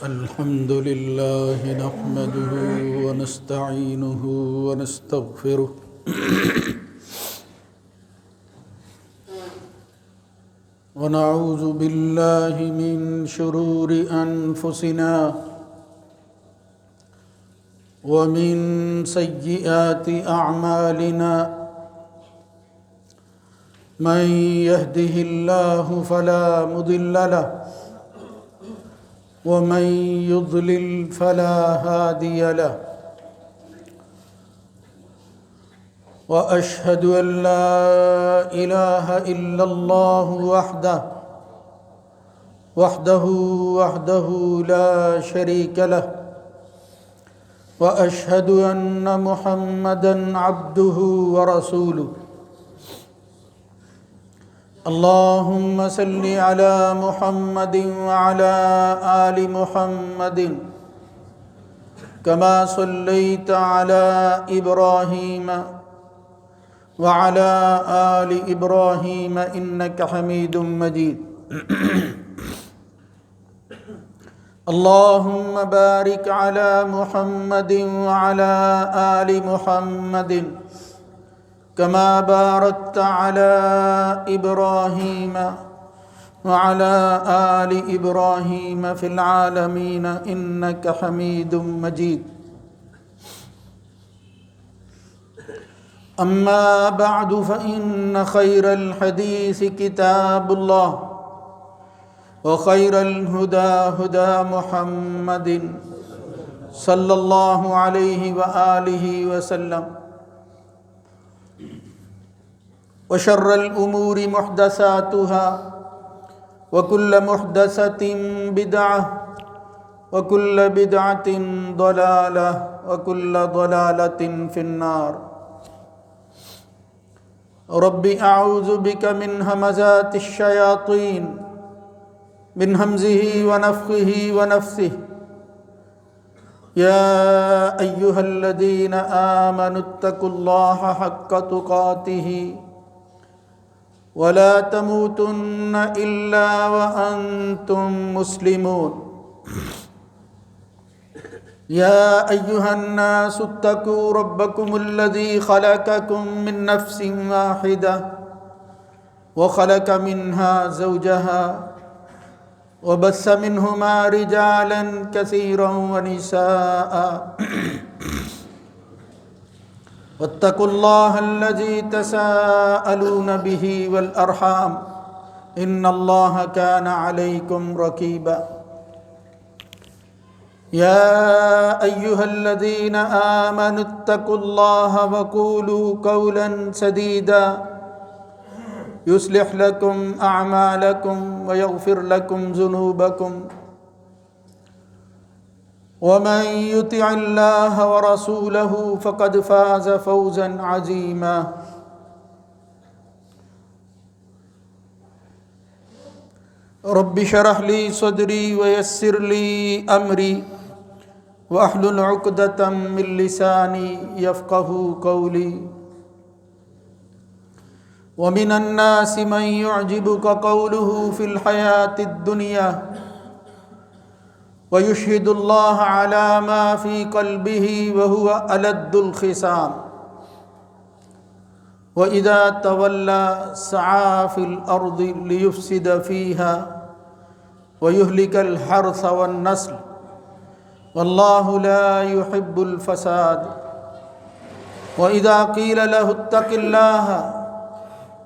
الحمد لله نحمده ونستعينه ونستغفره ونعوذ بالله من شرور أنفسنا ومن سيئات أعمالنا من يهده الله فلا مضل له ومن يضلل فلا هادي له وأشهد أن لا إله إلا الله وحده لا شريك له وأشهد أن محمدًا عبده ورسوله اللهم صل على محمد وعلى آل محمد كما صليت على إبراهيم وعلى آل إبراهيم إنك حميد مجيد اللهم بارك على محمد وعلى آل محمد كما باركت على إبراهيم وعلى آل إبراهيم في العالمين إنك حميد مجيد أما بعد فإن خير الحديث كتاب الله وخير الهدى هدى محمد صلى الله عليه وآله وسلم وشر الأمور محدثاتها وكل محدثة بدعة وكل بدعة ضلالة وكل ضلالة في النار رب أعوذ بك من همزات الشياطين من همزه ونفخه ونفثه يا أيها الذين آمنوا اتقوا الله حق تقاته ولا تموتن إلا وأنتم مسلمون يا أيها الناس اتقوا ربكم الذي خلقكم من نفس واحدة وخلق منها زوجها وبث منهما رجالا كثيرا ونساء واتقوا الله الذي تساءلون به والأرحام إن الله كان عليكم رقيبا يا أيها الذين آمنوا اتقوا الله وقولوا قولا سديدا يصلح لكم أعمالكم ويغفر لكم ذنوبكم ومن يطع الله ورسوله فقد فاز فوزا عظيما رب اشرح لي صدري ويسر لي أمري واحلل عقدة من لساني يفقهوا قولي ومن الناس من يعجبك قوله في الحياة الدنيا ويشهد الله على ما في قلبه وهو ألد الخصام وإذا تولى سعى في الأرض ليفسد فيها ويهلك الحرث والنسل والله لا يحب الفساد وإذا قيل له اتق الله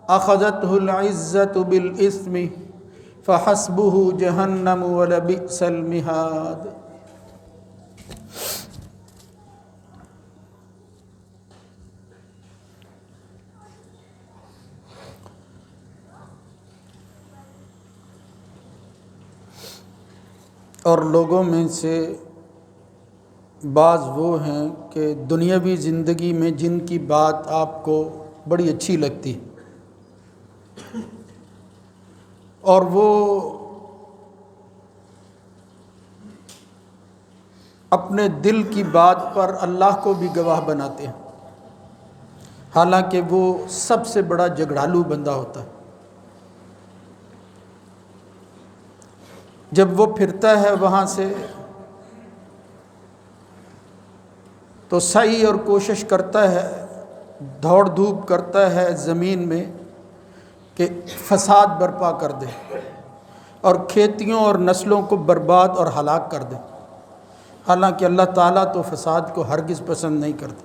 أخذته العزة بالإثم فحسبه جہنم ولبئس المہاد اور لوگوں میں سے بعض وہ ہیں کہ دنیاوی زندگی میں جن کی بات آپ کو بڑی اچھی لگتی اور وہ اپنے دل کی بات پر اللہ کو بھی گواہ بناتے ہیں، حالانکہ وہ سب سے بڑا جھگڑالو بندہ ہوتا ہے۔ جب وہ پھرتا ہے وہاں سے تو سعی اور کوشش کرتا ہے، دوڑ دھوپ کرتا ہے زمین میں کہ فساد برپا کر دے اور کھیتیوں اور نسلوں کو برباد اور ہلاک کر دے، حالانکہ اللہ تعالیٰ تو فساد کو ہرگز پسند نہیں کرتا۔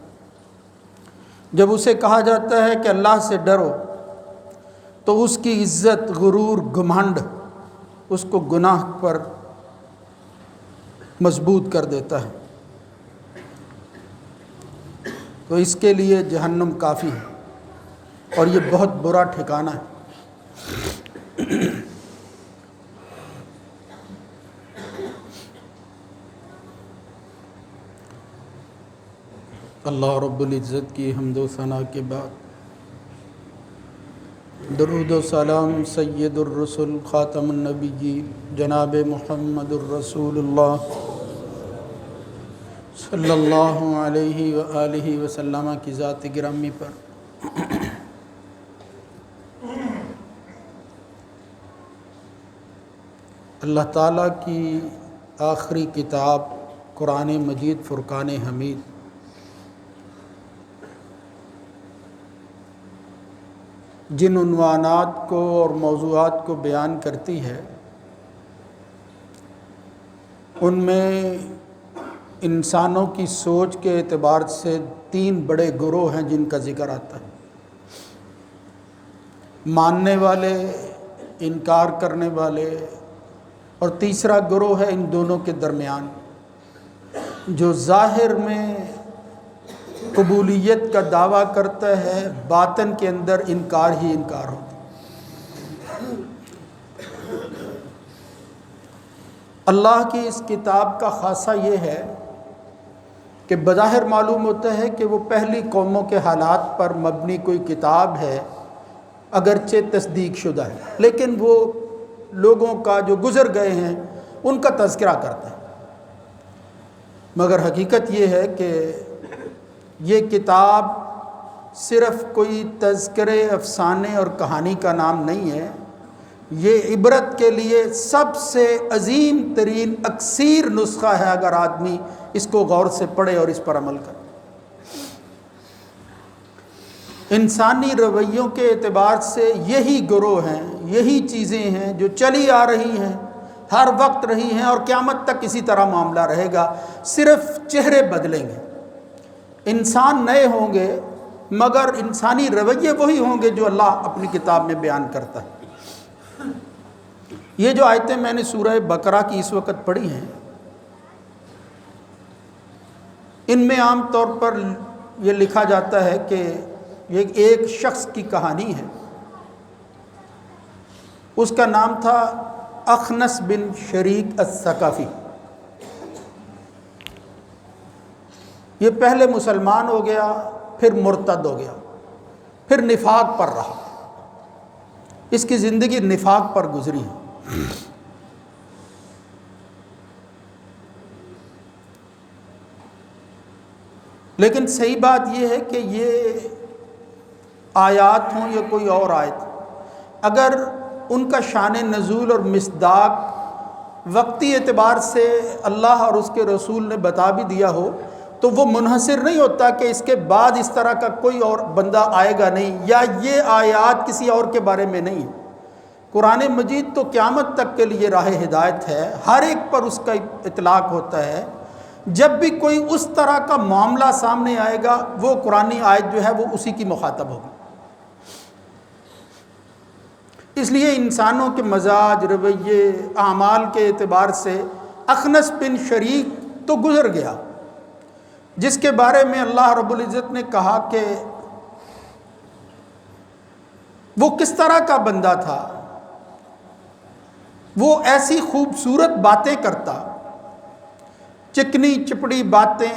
جب اسے کہا جاتا ہے کہ اللہ سے ڈرو تو اس کی عزت، غرور، گھمنڈ اس کو گناہ پر مضبوط کر دیتا ہے، تو اس کے لیے جہنم کافی ہے اور یہ بہت برا ٹھکانہ ہے۔ اللہ رب العزت کی حمد و ثنا کے بعد درود و سلام سید الرسل خاتم النبیین جناب محمد الرسول اللہ صلی اللہ علیہ وآلہ وسلم کی ذات گرامی پر اللہ تعالیٰ کی آخری کتاب قرآن مجید فرقان حمید جن عنوانات کو اور موضوعات کو بیان کرتی ہے، ان میں انسانوں کی سوچ کے اعتبار سے 3 بڑے گروہ ہیں جن کا ذکر آتا ہے: ماننے والے، انکار کرنے والے، اور تیسرا گروہ ہے ان دونوں کے درمیان جو ظاہر میں قبولیت کا دعویٰ کرتا ہے، باطن کے اندر انکار ہی انکار ہوتا ہے۔ اللہ کی اس کتاب کا خاصہ یہ ہے کہ بظاہر معلوم ہوتا ہے کہ وہ پہلی قوموں کے حالات پر مبنی کوئی کتاب ہے، اگرچہ تصدیق شدہ ہے، لیکن وہ لوگوں کا جو گزر گئے ہیں ان کا تذکرہ کرتا ہے۔ مگر حقیقت یہ ہے کہ یہ کتاب صرف کوئی تذکرے، افسانے اور کہانی کا نام نہیں ہے، یہ عبرت کے لیے سب سے عظیم ترین اکسیر نسخہ ہے اگر آدمی اس کو غور سے پڑھے اور اس پر عمل کرے۔ انسانی رویوں کے اعتبار سے یہی گروہ ہیں، یہی چیزیں ہیں جو چلی آ رہی ہیں، ہر وقت رہی ہیں اور قیامت تک اسی طرح معاملہ رہے گا، صرف چہرے بدلیں گے۔ انسان نئے ہوں گے مگر انسانی رویے وہی ہوں گے جو اللہ اپنی کتاب میں بیان کرتا ہے۔ یہ جو آیتیں میں نے سورہ بقرہ کی اس وقت پڑھی ہیں، ان میں عام طور پر یہ لکھا جاتا ہے کہ یہ ایک شخص کی کہانی ہے، اس کا نام تھا اخنس بن شریک الثقفی۔ یہ پہلے مسلمان ہو گیا، پھر مرتد ہو گیا، پھر نفاق پر رہا، اس کی زندگی نفاق پر گزری ہے۔ لیکن صحیح بات یہ ہے کہ یہ آیات ہوں یا کوئی اور آیت، اگر ان کا شان نزول اور مصداق وقتی اعتبار سے اللہ اور اس کے رسول نے بتا بھی دیا ہو تو وہ منحصر نہیں ہوتا کہ اس کے بعد اس طرح کا کوئی اور بندہ آئے گا نہیں، یا یہ آیات کسی اور کے بارے میں نہیں۔ قرآن مجید تو قیامت تک کے لیے راہ ہدایت ہے، ہر ایک پر اس کا اطلاق ہوتا ہے۔ جب بھی کوئی اس طرح کا معاملہ سامنے آئے گا وہ قرآنی آیت جو ہے وہ اسی کی مخاطب ہوگی۔ اس لیے انسانوں کے مزاج، رویے، اعمال کے اعتبار سے اخنس بن شریک تو گزر گیا، جس کے بارے میں اللہ رب العزت نے کہا کہ وہ کس طرح کا بندہ تھا۔ وہ ایسی خوبصورت باتیں کرتا، چکنی چپڑی باتیں،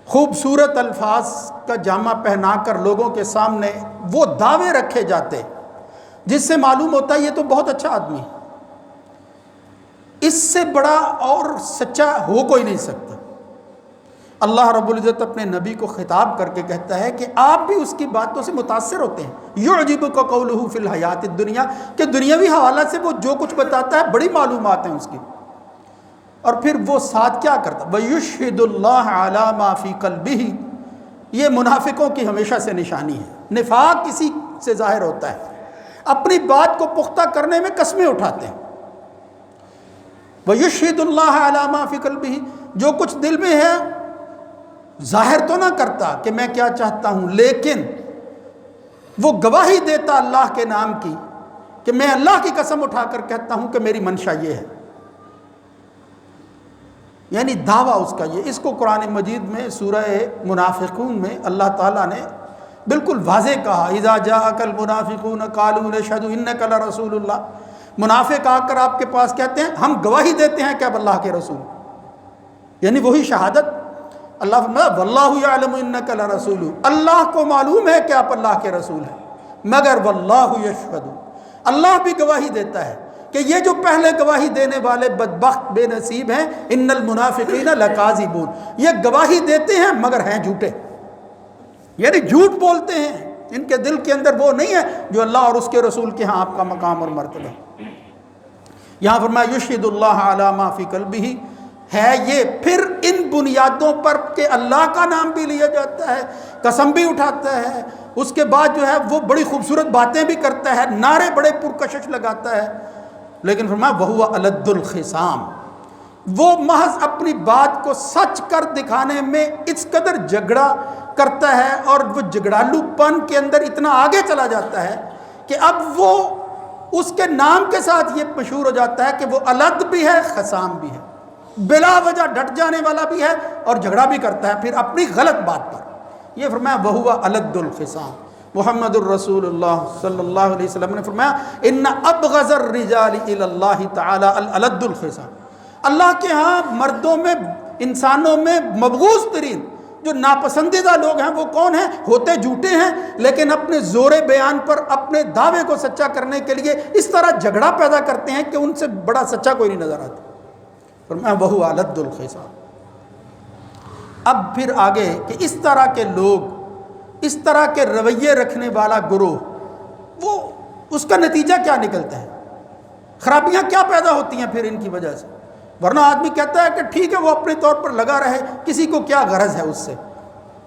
خوبصورت الفاظ کا جامہ پہنا کر لوگوں کے سامنے وہ دعوے رکھے جاتے جس سے معلوم ہوتا ہے یہ تو بہت اچھا آدمی ہے، اس سے بڑا اور سچا ہو کوئی نہیں سکتا۔ اللہ رب العزت اپنے نبی کو خطاب کر کے کہتا ہے کہ آپ بھی اس کی باتوں سے متاثر ہوتے ہیں۔ یعجبک قولہ فی الحیات الدنیا، کہ دنیاوی حوالہ سے وہ جو کچھ بتاتا ہے بڑی معلومات ہیں اس کی۔ اور پھر وہ ساتھ کیا کرتا؟ وَيُشْهِدُ اللَّهَ عَلَى مَا فِي قَلْبِهِ، یہ منافقوں کی ہمیشہ سے نشانی ہے۔ نفاق کسی سے ظاہر ہوتا ہے، اپنی بات کو پختہ کرنے میں قسمیں اٹھاتے ہیں۔ وَيُشْهِدُ اللَّهَ عَلَى مَا فِي قَلْبِهِ، جو کچھ دل میں ہے ظاہر تو نہ کرتا کہ میں کیا چاہتا ہوں، لیکن وہ گواہی دیتا اللہ کے نام کی کہ میں اللہ کی قسم اٹھا کر کہتا ہوں کہ میری منشا یہ ہے، یعنی دعویٰ اس کا یہ۔ اس کو قرآن مجید میں سورہ منافقون میں اللہ تعالیٰ نے بالکل واضح کہا، اذا جاءک المنافقون قالوا نشہد انک لرسول اللہ، منافق آ کر آپ کے پاس کہتے ہیں ہم گواہی دیتے ہیں کہ آپ اللہ کے رسول، یعنی وہی شہادت۔ اللہ فرمایا واللہ یعلم انک لرسول، اللہ کو معلوم ہے کہ آپ اللہ کے رسول ہیں، مگر واللہ یشہد، اللہ بھی گواہی دیتا ہے کہ یہ جو پہلے گواہی دینے والے بدبخت بے نصیب ہیں، ان المنافقین لکاذبون، یہ گواہی دیتے ہیں مگر ہیں جھوٹے، یعنی جھوٹ بولتے ہیں، ان کے دل کے اندر وہ نہیں ہے جو اللہ اور اس کے رسول کے ہاں آپ کا مقام اور مرتبہ۔ یہاں فرمایا یشہد اللہ علی ما فی قلبہ، ہے یہ پھر ان بنیادوں پر کہ اللہ کا نام بھی لیا جاتا ہے، قسم بھی اٹھاتا ہے، اس کے بعد جو ہے وہ بڑی خوبصورت باتیں بھی کرتا ہے، نعرے بڑے پرکشش لگاتا ہے، لیکن فرمایا وَهُوَ أَلَدُّ الْخِصَامِ، وہ محض اپنی بات کو سچ کر دکھانے میں اس قدر جھگڑا کرتا ہے اور وہ جھگڑالو پن کے اندر اتنا آگے چلا جاتا ہے کہ اب وہ اس کے نام کے ساتھ یہ مشہور ہو جاتا ہے کہ وہ الد بھی ہے، خصام بھی ہے، بلا وجہ ڈٹ جانے والا بھی ہے اور جھگڑا بھی کرتا ہے پھر اپنی غلط بات پر۔ یہ فرمایا وَهُوَ أَلَدُّ الْخِصَامِ۔ محمد الرسول اللہ صلی اللہ علیہ وسلم نے فرمایا ان ابغض الرجال الی اللہ تعالی الالد الخصام، اللہ کے ہاں مردوں میں، انسانوں میں مبغوض ترین جو ناپسندیدہ لوگ ہیں وہ کون ہیں؟ ہوتے جھوٹے ہیں لیکن اپنے زور بیان پر اپنے دعوے کو سچا کرنے کے لیے اس طرح جھگڑا پیدا کرتے ہیں کہ ان سے بڑا سچا کوئی نہیں نظر آتا۔ فرمایا وَهُوَ أَلَدُّ الْخِصَامِ۔ اب پھر آگے کہ اس طرح کے لوگ، اس طرح کے رویے رکھنے والا گروہ، وہ اس کا نتیجہ کیا نکلتا ہے، خرابیاں کیا پیدا ہوتی ہیں پھر ان کی وجہ سے؟ ورنہ آدمی کہتا ہے کہ ٹھیک ہے وہ اپنے طور پر لگا رہے، کسی کو کیا غرض ہے اس سے،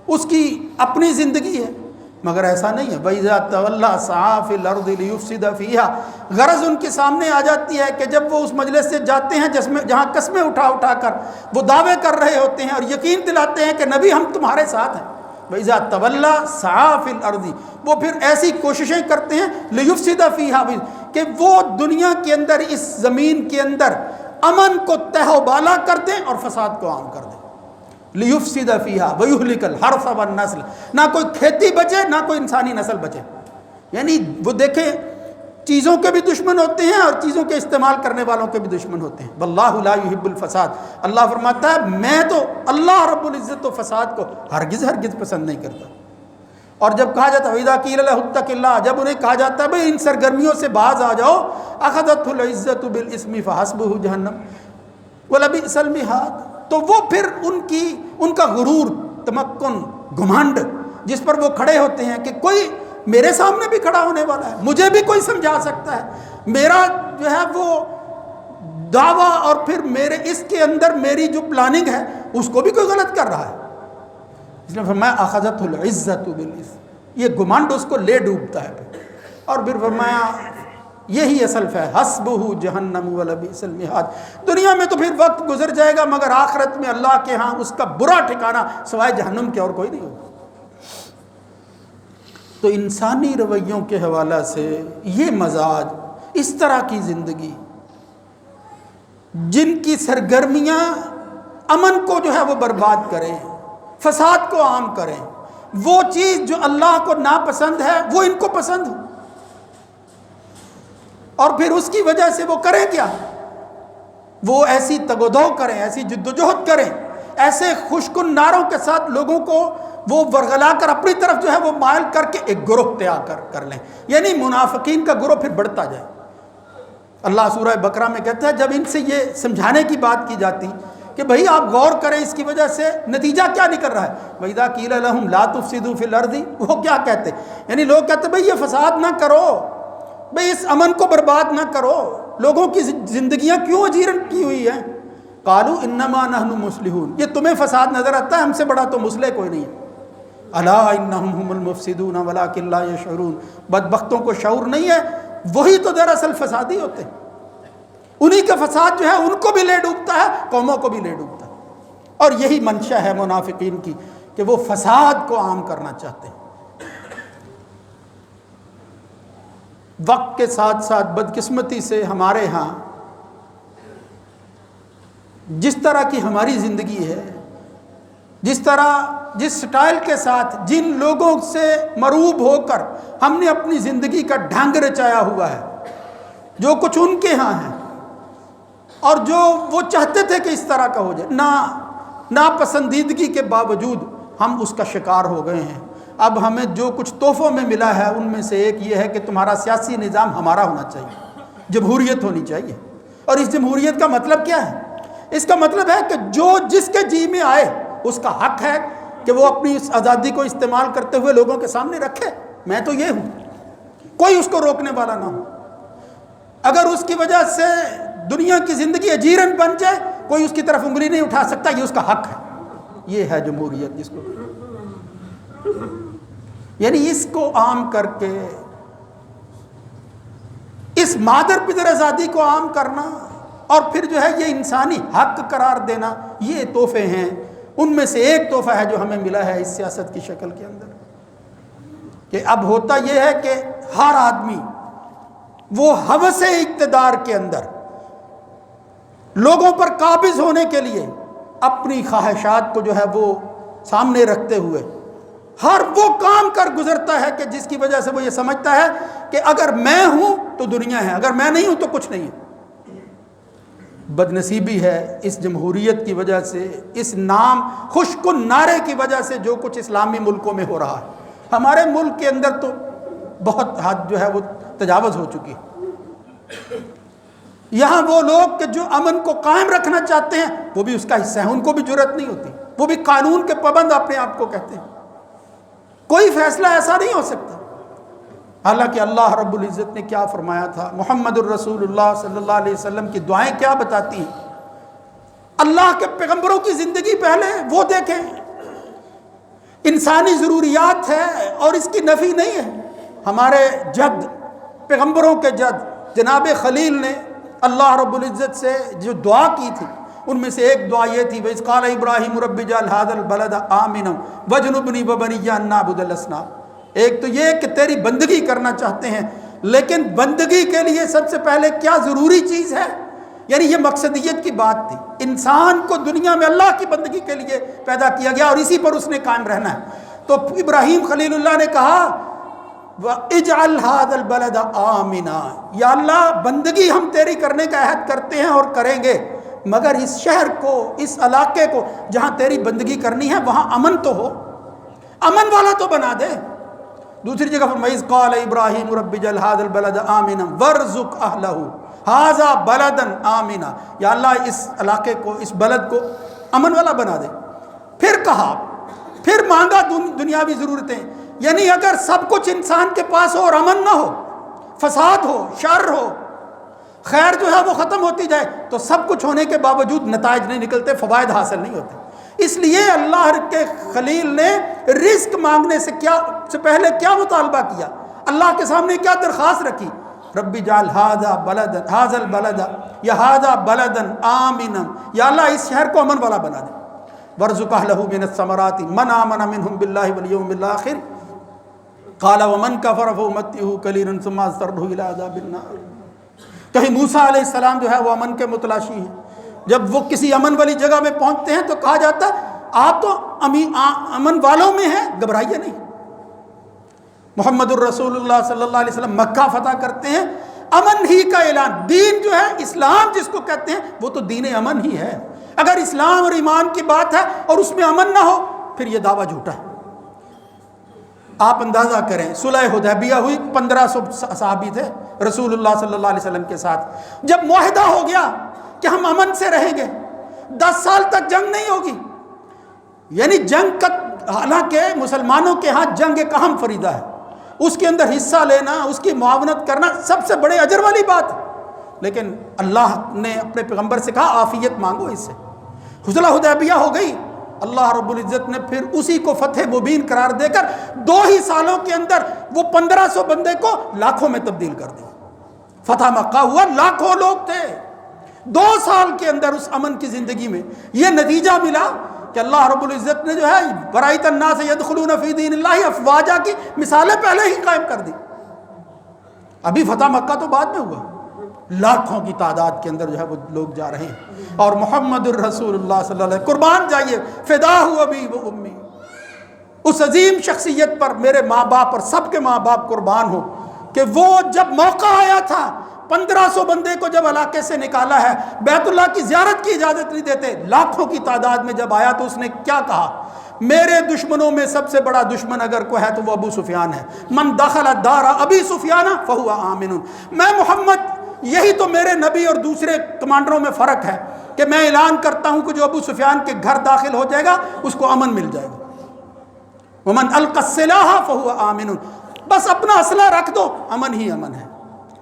اس کی اپنی زندگی ہے، مگر ایسا نہیں ہے۔ وَإِذَا تَوَلَّىٰ سَعَىٰ فِي الْأَرْضِ لِيُفْسِدَ فِيهَا، غرض ان کے سامنے آ جاتی ہے کہ جب وہ اس مجلس سے جاتے ہیں جہاں قسمیں اٹھا اٹھا کر وہ دعوے کر رہے ہوتے ہیں اور یقین دلاتے ہیں کہ نبی ہم تمہارے ساتھ ہیں، وَإِذَا تَوَلَّىٰ سَعَىٰ فِي الْأَرْضِ، وہ پھر ایسی کوششیں کرتے ہیں لِيُفْسِدَ فِيهَا، کہ وہ دنیا کے اندر، اس زمین کے اندر امن کو تہ و بالا کر دیں اور فساد کو عام کر دیں۔ لِيُفْسِدَ فِيهَا وَيُهْلِكَ الْحَرْثَ وَالنَّسْلَ، نہ کوئی کھیتی بچے نہ کوئی انسانی نسل بچے۔ یعنی وہ دیکھیں چیزوں کے بھی دشمن ہوتے ہیں اور چیزوں کے استعمال کرنے والوں کے بھی دشمن ہوتے ہیں۔ وَاللَّهُ لَا يُحِبُّ الْفَسَادَ، اللہ فرماتا ہے میں تو، اللہ رب العزت تو فساد کو ہرگز پسند نہیں کرتا۔ اور جب کہا جاتا ہے وَإِذَا قِيلَ لَهُ اتَّقِ اللَّهَ، جب انہیں کہا جاتا ہے بھئی ان سرگرمیوں سے باز آ جاؤ، أَخَذَتْهُ الْعِزَّةُ بِالْإِثْمِ فَحَسْبُهُ جَهَنَّمُ وَلَبِئْسَ الْمِهَادُ، تو وہ پھر ان کا غرور، تمکن، گھمنڈ جس پر وہ کھڑے ہوتے ہیں کہ کوئی میرے سامنے بھی کھڑا ہونے والا ہے، مجھے بھی کوئی سمجھا سکتا ہے، میرا جو ہے وہ دعویٰ اور پھر میرے اس کے اندر میری جو پلاننگ ہے اس کو بھی کوئی غلط کر رہا ہے۔ اس لیے فرمایا اخذتہ العزت بالاسم، یہ گھمنڈ اس کو لے ڈوبتا ہے۔ اور پھر فرمایا یہی اصل ہے، حسبہ جہنم ولبئس المہاد، دنیا میں تو پھر وقت گزر جائے گا مگر آخرت میں اللہ کے ہاں اس کا برا ٹھکانہ سوائے جہنم کے اور کوئی نہیں ہوگا۔ تو انسانی رویوں کے حوالہ سے یہ مزاج، اس طرح کی زندگی جن کی سرگرمیاں امن کو جو ہے وہ برباد کریں، فساد کو عام کریں، وہ چیز جو اللہ کو ناپسند ہے وہ ان کو پسند ہو، اور پھر اس کی وجہ سے وہ کریں کیا؟ وہ ایسی تگ و دو کریں، ایسی جد و جہد کریں، ایسے خوشکن نعروں کے ساتھ لوگوں کو وہ ورغلا کر اپنی طرف جو ہے وہ مائل کر کے ایک گروہ تیار کر لیں، یعنی منافقین کا گروہ پھر بڑھتا جائے۔ اللہ سورہ بقرہ میں کہتا ہے جب ان سے یہ سمجھانے کی بات کی جاتی کہ بھئی آپ غور کریں اس کی وجہ سے نتیجہ کیا نکل رہا ہے. وَإِذَا قِيلَ لَهُمْ لَا تُفْسِدُوا فِي الْأَرْضِ، وہ کیا کہتے ہیں؟ یعنی لوگ کہتے ہیں بھئی یہ فساد نہ کرو، بھئی اس امن کو برباد نہ کرو، لوگوں کی زندگیاں کیوں اجیرن کی ہوئی ہیں. قَالُوا إِنَّمَا نَحْنُ مُصْلِحُونَ، یہ تمہیں فساد نظر آتا ہے، ہم سے بڑا تو مصلح کوئی نہیں ہے. الا انہم هم المفسدون ولکن لا یشعرون، بدبختوں کو شعور نہیں ہے، وہی تو دراصل فسادی ہوتے ہیں. انہی کا فساد جو ہے ان کو بھی لے ڈوبتا ہے، قوموں کو بھی لے ڈوبتا ہے. اور یہی منشا ہے منافقین کی کہ وہ فساد کو عام کرنا چاہتے ہیں. وقت کے ساتھ ساتھ بدقسمتی سے ہمارے ہاں جس طرح کی ہماری زندگی ہے، جس سٹائل کے ساتھ جن لوگوں سے مروب ہو کر ہم نے اپنی زندگی کا ڈھنگ رچایا ہوا ہے، جو کچھ ان کے ہاں ہے اور جو وہ چاہتے تھے کہ اس طرح کا ہو جائے، ناپسندیدگی کے باوجود ہم اس کا شکار ہو گئے ہیں. اب ہمیں جو کچھ تحفوں میں ملا ہے ان میں سے ایک یہ ہے کہ تمہارا سیاسی نظام ہمارا ہونا چاہیے، جمہوریت ہونی چاہیے. اور اس جمہوریت کا مطلب کیا ہے؟ اس کا مطلب ہے کہ جو جس کے جی میں آئے اس کا حق ہے کہ وہ اپنی اس آزادی کو استعمال کرتے ہوئے لوگوں کے سامنے رکھے. میں تو یہ ہوں، کوئی اس کو روکنے والا نہ ہو. اگر اس کی وجہ سے دنیا کی زندگی اجیرن بن جائے، کوئی اس کی طرف انگلی نہیں اٹھا سکتا، یہ اس کا حق ہے. یہ ہے جمہوریت جس کو، یعنی اس کو عام کر کے اس مادر پدر آزادی کو عام کرنا اور پھر جو ہے یہ انسانی حق قرار دینا، یہ تحفے ہیں. ان میں سے ایک تحفہ ہے جو ہمیں ملا ہے اس سیاست کی شکل کے اندر، کہ اب ہوتا یہ ہے کہ ہر آدمی وہ ہوس اقتدار کے اندر لوگوں پر قابض ہونے کے لیے اپنی خواہشات کو جو ہے وہ سامنے رکھتے ہوئے ہر وہ کام کر گزرتا ہے کہ جس کی وجہ سے وہ یہ سمجھتا ہے کہ اگر میں ہوں تو دنیا ہے، اگر میں نہیں ہوں تو کچھ نہیں ہے. بدنصیبی ہے اس جمہوریت کی وجہ سے، اس نام خوش کن نعرے کی وجہ سے جو کچھ اسلامی ملکوں میں ہو رہا ہے. ہمارے ملک کے اندر تو بہت حد جو ہے وہ تجاوز ہو چکی ہے. یہاں وہ لوگ کہ جو امن کو قائم رکھنا چاہتے ہیں وہ بھی اس کا حصہ ہیں، ان کو بھی جرأت نہیں ہوتی، وہ بھی قانون کے پابند اپنے آپ کو کہتے ہیں. کوئی فیصلہ ایسا نہیں ہو سکتا. حالانکہ اللہ رب العزت نے کیا فرمایا تھا، محمد الرسول اللہ صلی اللہ علیہ وسلم کی دعائیں کیا بتاتی ہیں. اللہ کے پیغمبروں کی زندگی پہلے وہ دیکھیں، انسانی ضروریات ہے اور اس کی نفی نہیں ہے. ہمارے جد، پیغمبروں کے جد جناب خلیل نے اللہ رب العزت سے جو دعا کی تھی ان میں سے ایک دعا یہ تھی، وَإِذْ قَالَ إِبْرَاهِيمُ رَبِّ اجْعَلْ هَٰذَا الْبَلَدَ آمِنًا وَاجْنُبْنِي وَبَنِيَّ أَن نَّعْبُدَ الْأَصْنَامَ. ایک تو یہ کہ تیری بندگی کرنا چاہتے ہیں، لیکن بندگی کے لیے سب سے پہلے کیا ضروری چیز ہے؟ یعنی یہ مقصدیت کی بات تھی. انسان کو دنیا میں اللہ کی بندگی کے لیے پیدا کیا گیا اور اسی پر اس نے قائم رہنا ہے. تو ابراہیم خلیل اللہ نے کہا اجعل هذا البلد آمنا، یا اللہ بندگی ہم تیری کرنے کا عہد کرتے ہیں اور کریں گے، مگر اس شہر کو، اس علاقے کو جہاں تیری بندگی کرنی ہے وہاں امن تو ہو، امن والا تو بنا دے. دوسری جگہ فرمایا اذ قال ابراہیم رب اجعل هذا البلد آمنا وارزق اهله هذا بلدا آمنا، یا اللہ اس علاقے کو، اس بلد کو امن والا بنا دے. پھر کہا، پھر مانگا دنیاوی ضرورتیں. یعنی اگر سب کچھ انسان کے پاس ہو اور امن نہ ہو، فساد ہو، شر ہو، خیر جو ہے وہ ختم ہوتی جائے، تو سب کچھ ہونے کے باوجود نتائج نہیں نکلتے، فوائد حاصل نہیں ہوتے. اس لیے اللہ کے خلیل نے رزق مانگنے سے پہلے کیا مطالبہ کیا، اللہ کے سامنے کیا درخواست رکھی، رب اجعل هذا البلد یا هذا بلدا آمنا، یا اللہ اس شہر کو امن والا بنا دے. وارزق اہلہ من الثمرات من آمن منہم باللہ والیوم الآخر قال ومن کفر فامتعہ قلیلا ثم اضطرہ الی عذاب النار. کہیں موسیٰ علیہ السلام جو ہے وہ امن کے متلاشی ہیں. جب وہ کسی امن والی جگہ میں پہنچتے ہیں تو کہا جاتا ہے آپ تو امن والوں میں ہیں، گھبرائیے نہیں. محمد الرسول اللہ صلی اللہ علیہ وسلم مکہ فتح کرتے ہیں، امن ہی کا اعلان. دین جو ہے اسلام جس کو کہتے ہیں وہ تو دین امن ہی ہے. اگر اسلام اور ایمان کی بات ہے اور اس میں امن نہ ہو پھر یہ دعویٰ جھوٹا ہے. آپ اندازہ کریں صلح حدیبیہ ہوئی، 1500 صحابی تھے رسول اللہ صلی اللہ علیہ وسلم کے ساتھ. جب معاہدہ ہو گیا کہ ہم امن سے رہیں گے، 10 سال تک جنگ نہیں ہوگی. یعنی جنگ کا، حالانکہ مسلمانوں کے ہاں جنگ ایک اہم فریضہ ہے، اس کے اندر حصہ لینا، اس کی معاونت کرنا سب سے بڑے اجر والی بات ہے، لیکن اللہ نے اپنے پیغمبر سے کہا عافیت مانگو اس سے. صلح حدیبیہ ہو گئی، اللہ رب العزت نے پھر اسی کو فتح مبین قرار دے کر 2 ہی سالوں کے اندر وہ 1500 بندے کو لاکھوں میں تبدیل کر دیا. فتح مکہ ہوا، لاکھوں لوگ تھے. 2 سال کے اندر اس امن کی زندگی میں یہ نتیجہ ملا کہ اللہ رب العزت نے جو ہے برائت الناس یدخلون فی دین اللہ افواجا کی مثالیں پہلے ہی قائم کر دی. ابھی فتح مکہ تو بعد میں ہوا، لاکھوں کی تعداد کے اندر جو ہے وہ لوگ جا رہے ہیں. اور محمد الرسول اللہ صلی اللہ علیہ وسلم، قربان جائیے فدا ہوا ابی و امی، اس عظیم شخصیت پر میرے ماں باپ اور سب کے ماں باپ قربان ہو کہ وہ جب موقع آیا تھا 1500 بندے کو جب علاقے سے نکالا ہے، بیت اللہ کی زیارت کی اجازت نہیں دیتے، لاکھوں کی تعداد میں جب آیا تو اس نے کیا کہا؟ میرے دشمنوں میں سب سے بڑا دشمن اگر کوئی ہے تو وہ ابو سفیان ہے. من دخل دار ابی سفیان فہو آمن. میں محمد، یہی تو میرے نبی اور دوسرے کمانڈروں میں فرق ہے کہ میں اعلان کرتا ہوں کہ جو ابو سفیان کے گھر داخل ہو جائے گا اس کو امن مل جائے گا. ومن القى السلاح فهو آمن. بس اپنا اسلحہ رکھ دو، امن ہی امن ہے.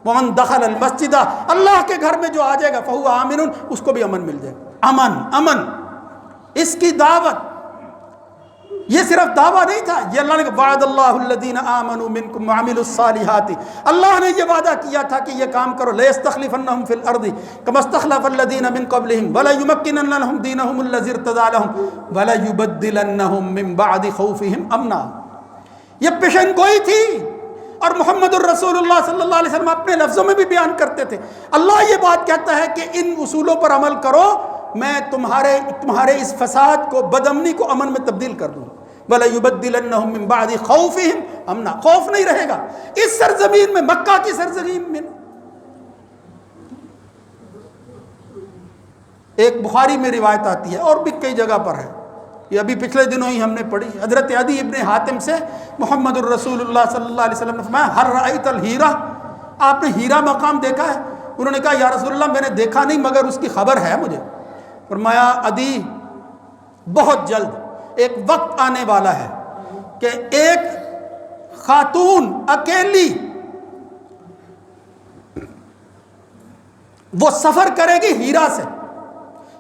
ومن دخل المسجد، اللہ کے گھر میں جو آ جائے گا فهو آمن، اس کو بھی امن مل جائے گا. امن امن، اس کی دعوت. یہ صرف دعویٰ نہیں تھا، یہ اللہ نے کہا وعد اللہ الذین آمنوا منکم وعملوا الصالحات. اللہ نے یہ وعدہ کیا تھا کہ یہ کام کرو، لیستخلفنہم فی الارض کما استخلف الذین من قبلہم ولایمکنن لہم دینہم الذی ارتضی لہم ولایبدلنہم من بعد خوفہم امنا. یہ پیشن گوئی تھی، اور محمد الرسول اللہ صلی اللہ علیہ وسلم اپنے لفظوں میں بھی بیان کرتے تھے. اللہ یہ بات کہتا ہے کہ ان اصولوں پر عمل کرو، میں تمہارے اس فساد کو، بدامنی کو امن میں تبدیل کر دوں. وَلَيُبَدِّلَنَّهُم مِّن بَعْدِ خَوْفِهِمْ امنا. خوف نہیں رہے گا اس سرزمین میں، مکہ کی سرزمین میں. ایک بخاری میں روایت آتی ہے اور بھی کئی جگہ پر ہے، یہ ابھی پچھلے دنوں ہی ہم نے پڑھی. حضرت عدی ابن حاتم سے محمد الرسول اللہ صلی اللہ علیہ وسلم نے فرمایا ہر رأیت الہیرہ، آپ نے ہیرا مقام دیکھا ہے؟ انہوں نے کہا یا رسول اللہ میں نے دیکھا نہیں مگر اس کی خبر ہے مجھے. فرمایا عدی، بہت جلد ایک وقت آنے والا ہے کہ ایک خاتون اکیلی وہ سفر کرے گی ہیرا سے،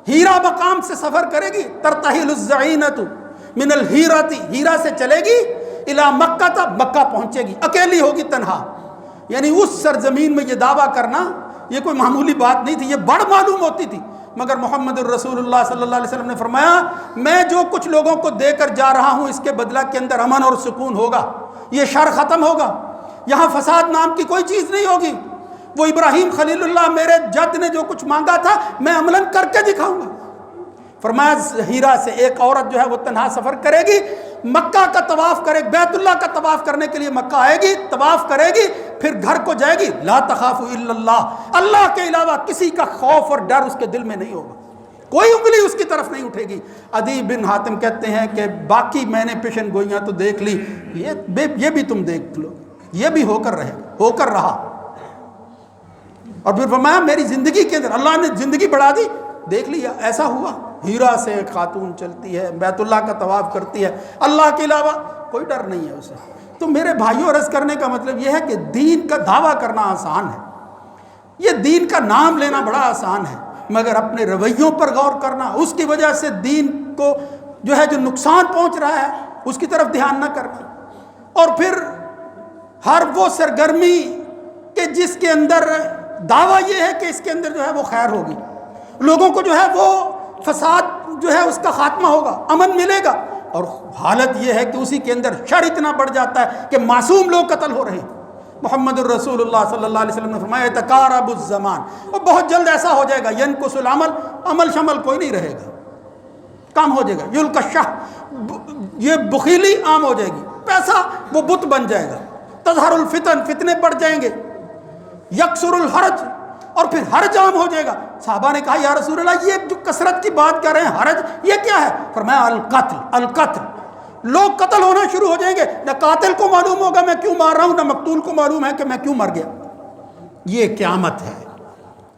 ہیرا مقام سے سفر کرے گی. ترتحل الزعینۃ من الہیرۃ، ہیرا سے چلے گی الی مکہ، تک مکہ پہنچے گی، اکیلی ہوگی، تنہا. یعنی اس سرزمین میں یہ دعویٰ کرنا یہ کوئی معمولی بات نہیں تھی، یہ بڑ معلوم ہوتی تھی. مگر محمد الرسول اللہ صلی اللہ علیہ وسلم نے فرمایا میں جو کچھ لوگوں کو دے کر جا رہا ہوں اس کے بدلہ کے اندر امن اور سکون ہوگا، یہ شر ختم ہوگا، یہاں فساد نام کی کوئی چیز نہیں ہوگی. وہ ابراہیم خلیل اللہ میرے جد نے جو کچھ مانگا تھا میں عملاً کر کے دکھاؤں گا. فرمایا ہیرا سے ایک عورت جو ہے وہ تنہا سفر کرے گی، مکہ کا طواف کرے، بیت اللہ کا طواف کرنے کے لیے مکہ آئے گی، طواف کرے گی، پھر گھر کو جائے گی. لا تخاف الا اللہ، اللہ کے علاوہ کسی کا خوف اور ڈر اس کے دل میں نہیں ہوگا، کوئی انگلی اس کی طرف نہیں اٹھے گی. عدی بن حاتم کہتے ہیں کہ باقی میں نے پیشن گوئیاں تو دیکھ لی، یہ بھی تم دیکھ لو، یہ بھی ہو کر رہا. اور پھر فرمایا میری زندگی کے اندر اللہ نے زندگی بڑھا دی، دیکھ لیا ایسا ہوا. ہیرا سے ایک خاتون چلتی ہے، بیت اللہ کا طواف کرتی ہے، اللہ کے علاوہ کوئی ڈر نہیں ہے اسے. تو میرے بھائیوں، عرض کرنے کا مطلب یہ ہے کہ دین کا دعویٰ کرنا آسان ہے، یہ دین کا نام لینا بڑا آسان ہے، مگر اپنے رویوں پر غور کرنا، اس کی وجہ سے دین کو جو ہے جو نقصان پہنچ رہا ہے اس کی طرف دھیان نہ کرنا. اور پھر ہر وہ سرگرمی کہ جس کے اندر دعویٰ یہ ہے کہ اس کے اندر جو ہے وہ خیر ہوگی، لوگوں کو جو ہے وہ فساد جو ہے اس کا خاتمہ ہوگا، امن ملے گا، اور حالت یہ ہے کہ اسی کے اندر شر اتنا بڑھ جاتا ہے کہ معصوم لوگ قتل ہو رہے ہیں. محمد الرسول اللہ صلی اللہ علیہ وسلم نے فرمایا تقارب الزمان، اور بہت جلد ایسا ہو جائے گا ینقص العمل، عمل شمل کوئی نہیں رہے گا، کم ہو جائے گا. یلقی الشح، یہ بخیلی عام ہو جائے گی، پیسہ وہ بت بن جائے گا. تظہر الفتن، فتنے بڑھ جائیں گے. یکسر الحرج، اور پھر حرج عام ہو جائے گا. صحابہ نے کہا یا رسول اللہ یہ جو کثرت کی بات کر رہے ہیں حرج یہ کیا ہے؟ فرمایا القتل، لوگ قتل ہونا شروع ہو جائیں گے، نہ قاتل کو معلوم ہوگا میں کیوں مار رہا ہوں، نہ مقتول کو معلوم ہے کہ میں کیوں مر گیا. یہ قیامت ہے،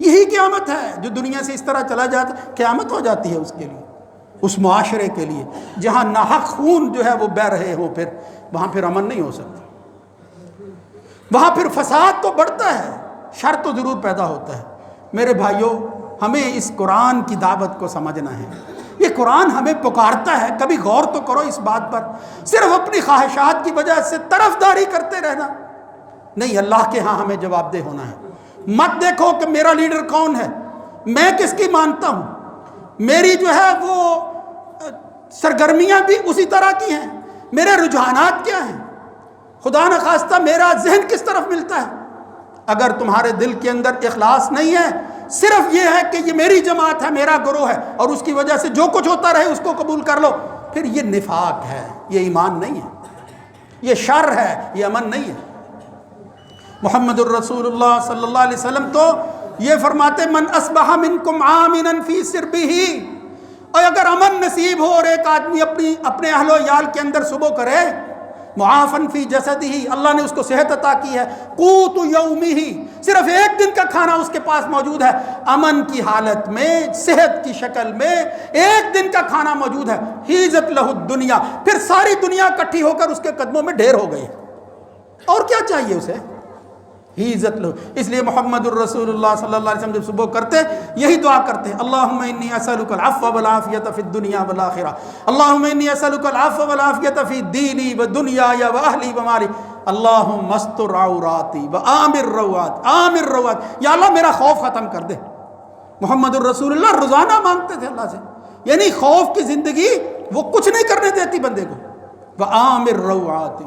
یہی قیامت ہے. جو دنیا سے اس طرح چلا جاتا ہے قیامت ہو جاتی ہے اس کے لیے، اس معاشرے کے لیے جہاں ناحق خون جو ہے وہ بہہ رہے ہو، پھر وہاں پھر امن نہیں ہو سکتا، وہاں پھر فساد تو بڑھتا ہے، شر تو ضرور پیدا ہوتا ہے. میرے بھائیوں، ہمیں اس قرآن کی دعوت کو سمجھنا ہے. یہ قرآن ہمیں پکارتا ہے، کبھی غور تو کرو اس بات پر. صرف اپنی خواہشات کی وجہ سے طرفداری کرتے رہنا نہیں، اللہ کے ہاں ہمیں جواب دہ ہونا ہے. مت دیکھو کہ میرا لیڈر کون ہے، میں کس کی مانتا ہوں، میری جو ہے وہ سرگرمیاں بھی اسی طرح کی ہیں، میرے رجحانات کیا ہیں، خدا نخواستہ میرا ذہن کس طرف ملتا ہے. اگر تمہارے دل کے اندر اخلاص نہیں ہے، صرف یہ ہے کہ یہ میری جماعت ہے، میرا گروہ ہے، اور اس کی وجہ سے جو کچھ ہوتا رہے اس کو قبول کر لو، پھر یہ نفاق ہے، یہ ایمان نہیں ہے، یہ شر ہے، یہ امن نہیں ہے. محمد الرسول اللہ صلی اللہ علیہ وسلم تو یہ فرماتے من اصبح منکم آمنا فی سربہ، اور اگر امن نصیب ہو اور ایک آدمی اپنے اہل و عیال کے اندر صبح کرے، معافن فی جسدہ، اللہ نے اس کو صحت عطا کی ہے، قوت یومہ، صرف ایک دن کا کھانا اس کے پاس موجود ہے، امن کی حالت میں، صحت کی شکل میں ایک دن کا کھانا موجود ہے، حیزت لہ الدنیا، پھر ساری دنیا اکٹھی ہو کر اس کے قدموں میں ڈھیر ہو گئی. اور کیا چاہیے اسے؟ عزت لو. اس لیے محمد الرسول اللہ صلی اللہ علیہ وسلم جب صبح کرتے یہی دعا کرتے ہیں، اللہم انی اسألک العفو والعافیۃ فی الدنیا والآخرہ، اللہم انی اسألک العفو والعافیۃ فی دینی ودنیای واہلی ومالی، اللہم استر عوراتی وآمر روعات، یا اللہ میرا خوف ختم کر دے. محمد الرسول اللہ روزانہ مانگتے تھے اللہ سے، یعنی خوف کی زندگی وہ کچھ نہیں کرنے دیتی بندے کو. وآمر روعاتی،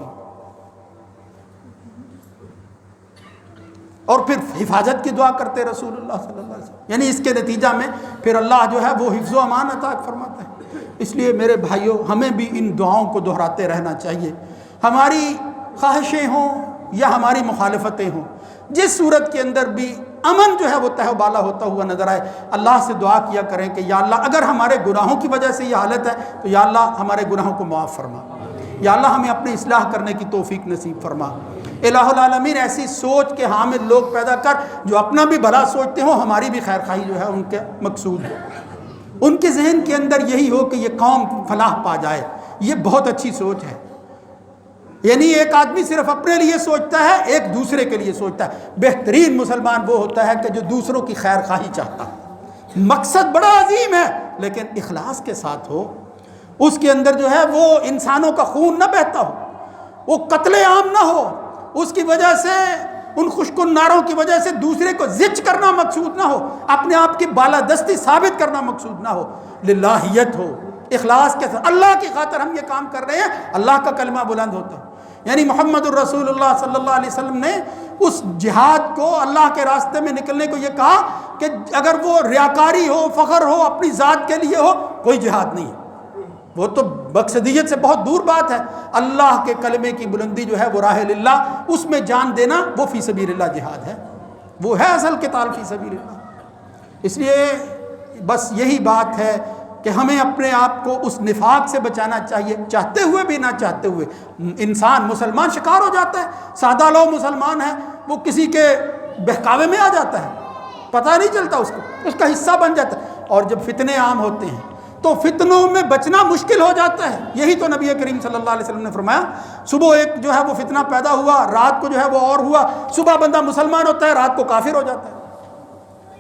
اور پھر حفاظت کی دعا کرتے رسول اللہ صلی اللہ علیہ وسلم، یعنی اس کے نتیجہ میں پھر اللہ جو ہے وہ حفظ و امان عطا فرماتا ہے. اس لیے میرے بھائیوں، ہمیں بھی ان دعاؤں کو دہراتے رہنا چاہیے. ہماری خواہشیں ہوں یا ہماری مخالفتیں ہوں، جس صورت کے اندر بھی امن جو ہے وہ تہ و بالا ہوتا ہوا نظر آئے، اللہ سے دعا کیا کریں کہ یا اللہ اگر ہمارے گناہوں کی وجہ سے یہ حالت ہے تو یا اللہ ہمارے گناہوں کو معاف فرما، یا اللہ ہمیں اپنی اصلاح کرنے کی توفیق نصیب فرما. الہ العالمین ایسی سوچ کے حامل لوگ پیدا کر جو اپنا بھی بھلا سوچتے ہوں، ہماری بھی خیر خواہی جو ہے ان کے مقصود ہو، ان کے ذہن کے اندر یہی ہو کہ یہ قوم فلاح پا جائے. یہ بہت اچھی سوچ ہے. یعنی ایک آدمی صرف اپنے لیے سوچتا ہے، ایک دوسرے کے لیے سوچتا ہے. بہترین مسلمان وہ ہوتا ہے کہ جو دوسروں کی خیر خواہی چاہتا ہے. مقصد بڑا عظیم ہے لیکن اخلاص کے ساتھ ہو، اس کے اندر جو ہے وہ انسانوں کا خون نہ بہتا ہو، وہ قتل عام نہ ہو، اس کی وجہ سے ان خشکن ناروں کی وجہ سے دوسرے کو زچ کرنا مقصود نہ ہو، اپنے آپ کی بالادستی ثابت کرنا مقصود نہ ہو، للہیت ہو، اخلاص کے ساتھ اللہ کی خاطر ہم یہ کام کر رہے ہیں، اللہ کا کلمہ بلند ہوتا ہے. یعنی محمد الرسول اللہ صلی اللہ علیہ وسلم نے اس جہاد کو، اللہ کے راستے میں نکلنے کو یہ کہا کہ اگر وہ ریاکاری ہو، فخر ہو، اپنی ذات کے لیے ہو، کوئی جہاد نہیں ہے. وہ تو مقصدیت سے بہت دور بات ہے. اللہ کے کلمے کی بلندی جو ہے وہ راہ اللہ، اس میں جان دینا وہ فی سبیل اللہ جہاد ہے، وہ ہے اصل قتال فی سبیل اللہ. اس لیے بس یہی بات ہے کہ ہمیں اپنے آپ کو اس نفاق سے بچانا چاہیے، چاہتے ہوئے بھی نہ چاہتے ہوئے. انسان مسلمان شکار ہو جاتا ہے، سادہ لو مسلمان ہے، وہ کسی کے بہکاوے میں آ جاتا ہے، پتہ نہیں چلتا اس کو، اس کا حصہ بن جاتا ہے. اور جب فتنے عام ہوتے ہیں تو فتنوں میں بچنا مشکل ہو جاتا ہے. یہی تو نبی کریم صلی اللہ علیہ وسلم نے فرمایا، صبح ایک جو ہے وہ فتنہ پیدا ہوا، رات کو جو ہے وہ اور ہوا. صبح بندہ مسلمان ہوتا ہے، رات کو کافر ہو جاتا ہے،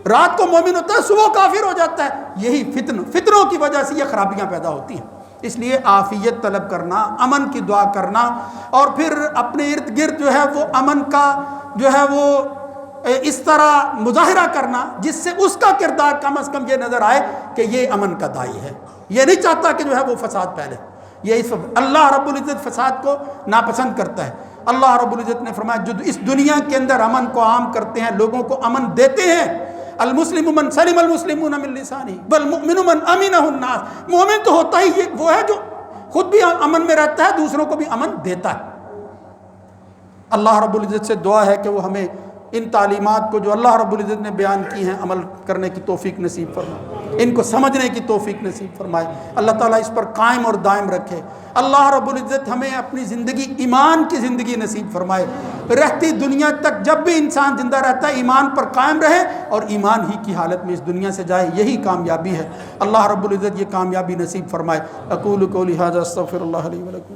رات کو مومن ہوتا ہے، صبح کافر ہو جاتا ہے. یہی فتنوں کی وجہ سے یہ خرابیاں پیدا ہوتی ہیں. اس لیے عافیت طلب کرنا، امن کی دعا کرنا، اور پھر اپنے ارد گرد جو ہے وہ امن کا جو ہے وہ اس طرح مظاہرہ کرنا جس سے اس کا کردار کم از کم یہ نظر آئے کہ یہ امن کا داعی ہے، یہ نہیں چاہتا کہ جو ہے وہ فساد پھیلے. یہ اللہ رب العزت فساد کو ناپسند کرتا ہے. اللہ رب العزت نے فرمایا جو اس دنیا کے اندر امن کو عام کرتے ہیں، لوگوں کو امن دیتے ہیں، المسلم من سلم المسلمون من لسانہ والمؤمن من امنہ الناس. مومن تو ہوتا ہی وہ ہے جو خود بھی امن میں رہتا ہے، دوسروں کو بھی امن دیتا ہے. اللہ رب العزت سے دعا ہے کہ وہ ہمیں ان تعلیمات کو جو اللہ رب العزت نے بیان کی ہیں عمل کرنے کی توفیق نصیب فرمائے. ان کو سمجھنے کی توفیق نصیب فرمائے، اللہ تعالیٰ اس پر قائم اور دائم رکھے۔ اللہ رب العزت ہمیں اپنی زندگی ایمان کی زندگی نصیب فرمائے، رہتی دنیا تک جب بھی انسان زندہ رہتا ہے ایمان پر قائم رہے اور ایمان ہی کی حالت میں اس دنیا سے جائے، یہی کامیابی ہے۔ اللہ رب العزت یہ کامیابی نصیب فرمائے۔ اقول قولی ھذا استغفر اللہ لی ولکم۔